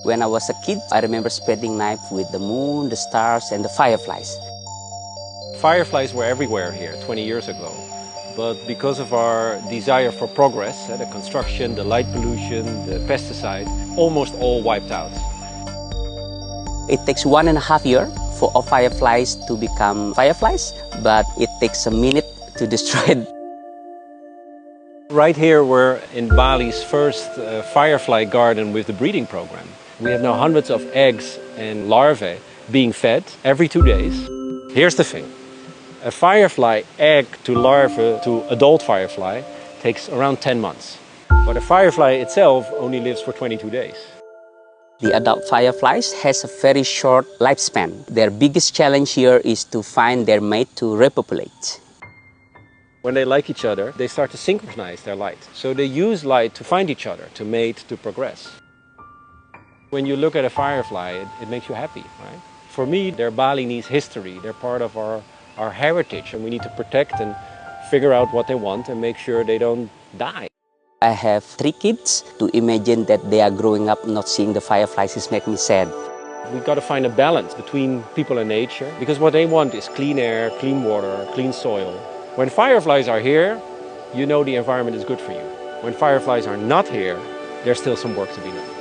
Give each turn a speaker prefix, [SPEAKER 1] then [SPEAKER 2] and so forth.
[SPEAKER 1] When I was a kid, I remember spending night with the moon, the stars, and the fireflies.
[SPEAKER 2] Fireflies were everywhere here 20 years ago. But because of our desire for progress, the construction, the light pollution, the pesticide, almost all wiped out.
[SPEAKER 1] It takes 1.5 years for all fireflies to become fireflies, but it takes a minute to destroy it.
[SPEAKER 2] Right here we're in Bali's first firefly garden with the breeding program. We have now hundreds of eggs and larvae being fed every 2 days. Here's the thing. A firefly egg to larva to adult firefly takes around 10 months. But a firefly itself only lives for 22 days.
[SPEAKER 1] The adult fireflies has a very short lifespan. Their biggest challenge here is to find their mate to repopulate.
[SPEAKER 2] When they like each other, they start to synchronize their light. So they use light to find each other, to mate, to progress. When you look at a firefly, it makes you happy, right? For me, their Balinese history. They're part of our heritage, and we need to protect and figure out what they want and make sure they don't die.
[SPEAKER 1] I have 3 kids. To imagine that they are growing up not seeing the fireflies is make me sad.
[SPEAKER 2] We've got to find a balance between people and nature, because what they want is clean air, clean water, clean soil. When fireflies are here, you know the environment is good for you. When fireflies are not here, there's still some work to be done.